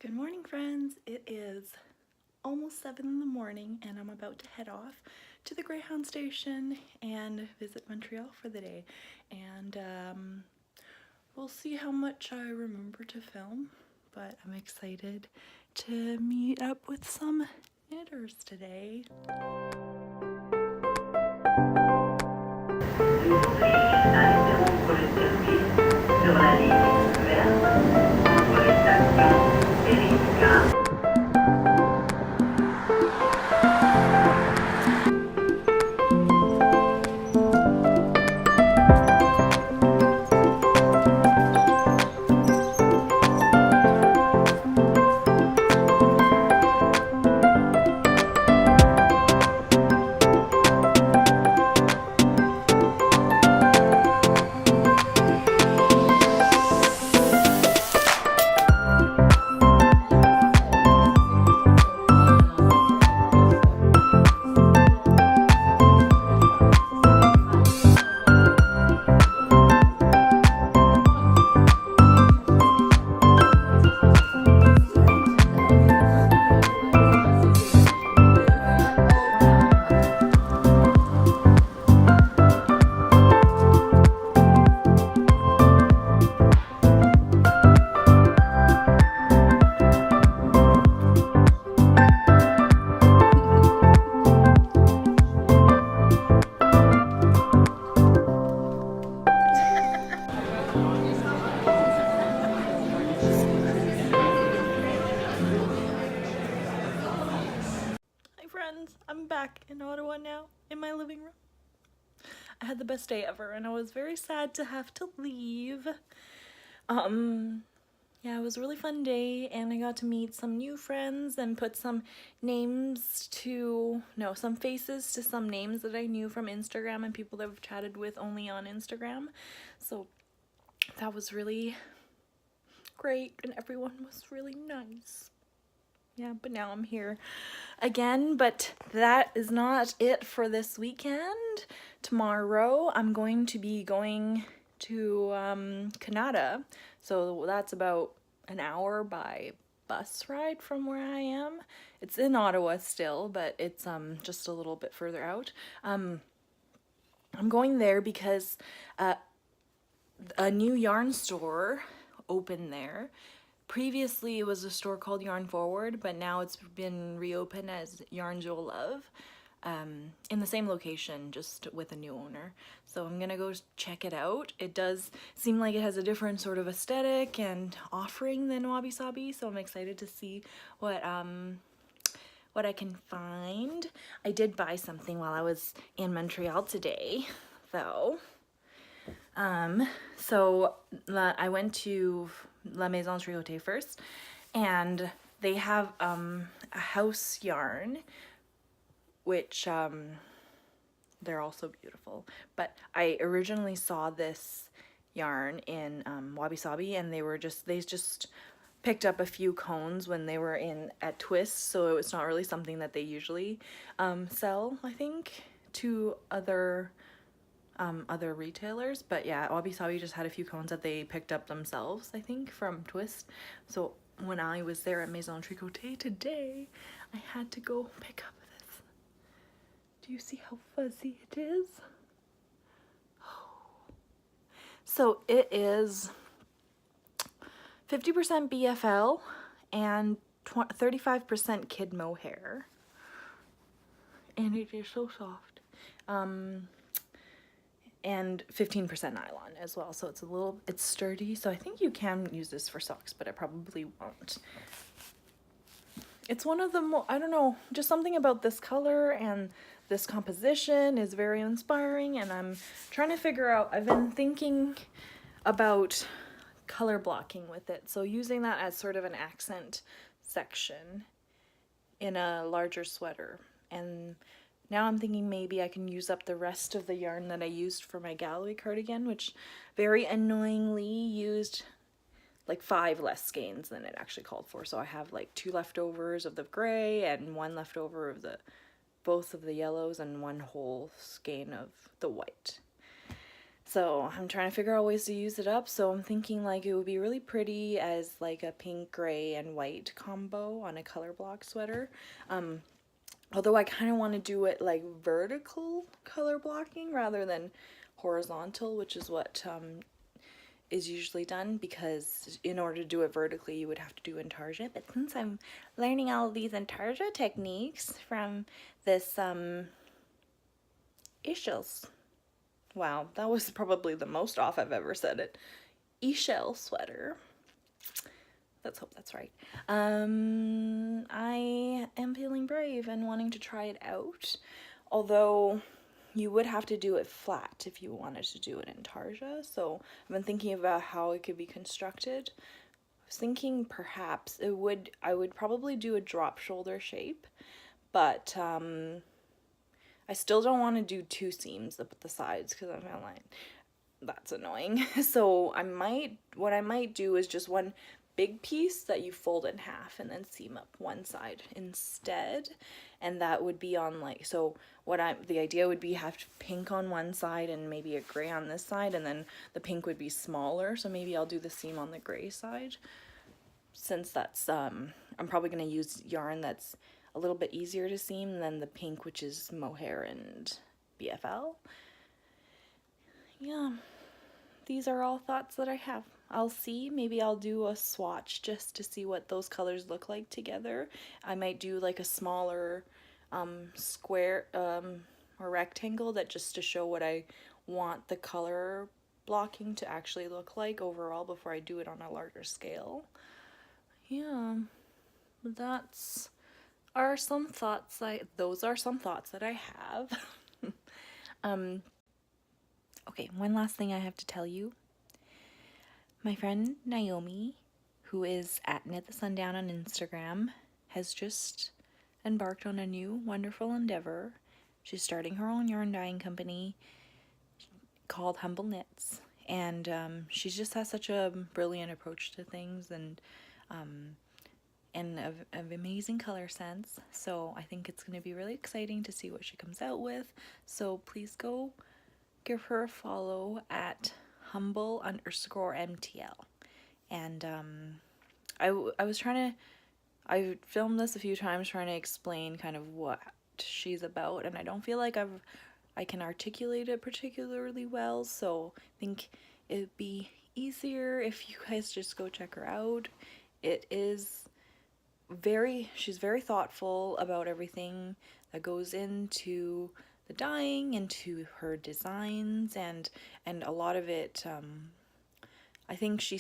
Good morning, friends. It is almost 7 in the morning and I'm about to head off to the Greyhound station and visit Montreal for the day. And we'll see how much I remember to film, but I'm excited to meet up with some knitters today. I'm back in Ottawa now, in my living room. I had the best day ever and I was very sad to have to leave. Yeah, it was a really fun day and I got to meet some new friends and put some some faces to some names that I knew from Instagram and people that I've chatted with only on Instagram. So that was really great and everyone was really nice. Yeah, but now I'm here again, but that is not it for this weekend. Tomorrow I'm going to be going to Canada, so that's about an hour by bus ride from where I am. It's in Ottawa still, but it's just a little bit further out. I'm going there because a new yarn store opened there. Previously, it was a store called Yarn Forward, but now it's been reopened as Yarns You'll Love, in the same location, just with a new owner. So I'm gonna go check it out. It does seem like it has a different sort of aesthetic and offering than Wabi Sabi, so I'm excited to see what I can find. I did buy something while I was in Montreal today, though. So I went to MAISON TRICOTÉE first, and they have a house yarn, which they're also beautiful. But I originally saw this yarn in Wabi Sabi, and they just picked up a few cones when they were at Twist, so it's not really something that they usually sell, I think, to other retailers. But yeah, Wabi Sabi just had a few cones that they picked up themselves, I think, from Twist. So when I was there at Maison Tricoté today, I had to go pick up this. Do you see how fuzzy it is? So it is 50% BFL and 35% kid mohair, and it is so soft. And 15% nylon as well, so it's sturdy, so I think you can use this for socks, but I probably won't. It's one of the I don't know, just something about this color and this composition is very inspiring, and I'm trying to figure out, I've been thinking about color blocking with it, so using that as sort of an accent section in a larger sweater. And now I'm thinking maybe I can use up the rest of the yarn that I used for my Galway cardigan, which very annoyingly used like 5 less skeins than it actually called for. So I have like 2 leftovers of the gray and 1 leftover of both of the yellows and 1 whole skein of the white. So I'm trying to figure out ways to use it up. So I'm thinking like it would be really pretty as like a pink, gray, and white combo on a color block sweater. Although I kind of want to do it like vertical color blocking rather than horizontal, which is what is usually done, because in order to do it vertically you would have to do intarsia. But since I'm learning all of these intarsia techniques from this Ixchel's, wow, that was probably the most off I've ever said it, Ixchel sweater. Let's hope that's right. I am feeling brave and wanting to try it out, although you would have to do it flat if you wanted to do it in tarsia. So I've been thinking about how it could be constructed. I was thinking perhaps I would probably do a drop shoulder shape, but I still don't want to do two seams up at the sides because I feel like that's annoying. So what I might do is just one big piece that you fold in half and then seam up one side instead, and that would be on like, so the idea would be have pink on one side and maybe a gray on this side, and then the pink would be smaller, so maybe I'll do the seam on the gray side, since that's I'm probably going to use yarn that's a little bit easier to seam than the pink, which is mohair and BFL. Yeah, these are all thoughts that I have. I'll see, maybe I'll do a swatch just to see what those colors look like together. I might do like a smaller square or rectangle, that just to show what I want the color blocking to actually look like overall before I do it on a larger scale. Yeah, those are some thoughts that I have. Okay, one last thing I have to tell you. My friend Naomi, who is at Knit the Sundown on Instagram, has just embarked on a new wonderful endeavor. She's starting her own yarn dyeing company called Humble Knits, and she just has such a brilliant approach to things, and of amazing color sense. So I think it's going to be really exciting to see what she comes out with. So please go give her a follow at humble_MTL. And I filmed this a few times trying to explain kind of what she's about, and I don't feel like I can articulate it particularly well, so I think it'd be easier if you guys just go check her out. She's very thoughtful about everything that goes into the dyeing, into her designs, and a lot of it, I think she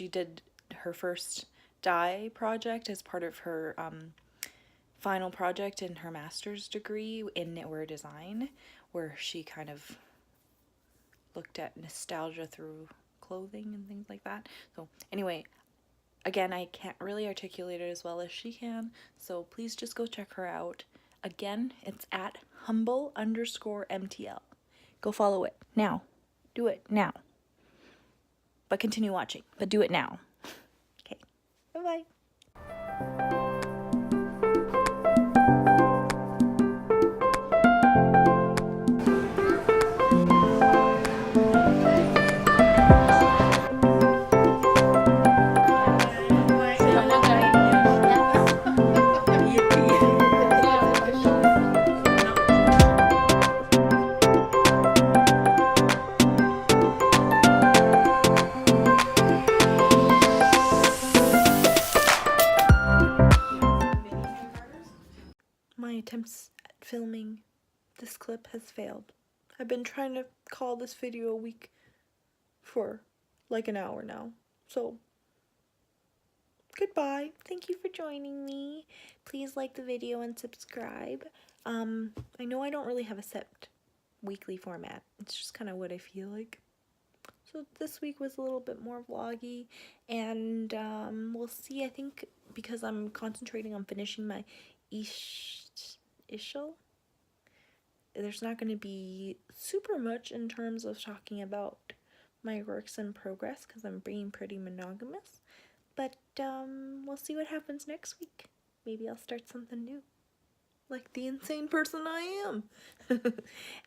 did her first dye project as part of her final project in her master's degree in knitwear design, where she kind of looked at nostalgia through clothing and things like that. So anyway, again, I can't really articulate it as well as she can, so please just go check her out. Again, it's at humble_MTL. Go follow it now. Do it now. But continue watching. But do it now. Okay. Bye-bye. My attempts at filming this clip has failed. I've been trying to call this video a week for like an hour now. So, goodbye. Thank you for joining me. Please like the video and subscribe. I know I don't really have a set weekly format. It's just kind of what I feel like. So this week was a little bit more vloggy, and we'll see. I think because I'm concentrating on finishing my Ixchel, there's not going to be super much in terms of talking about my works in progress because I'm being pretty monogamous, but we'll see what happens next week. Maybe I'll start something new. like the insane person I am.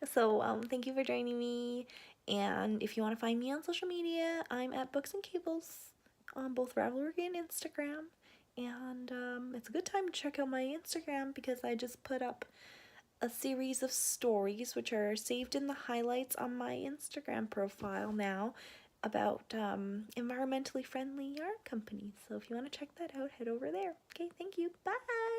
So, thank you for joining me. And if you want to find me on social media, I'm at Books and Cables on both Ravelry and Instagram. And it's a good time to check out my Instagram because I just put up a series of stories which are saved in the highlights on my Instagram profile now about environmentally friendly yarn companies. So if you want to check that out, head over there. Okay, thank you. Bye!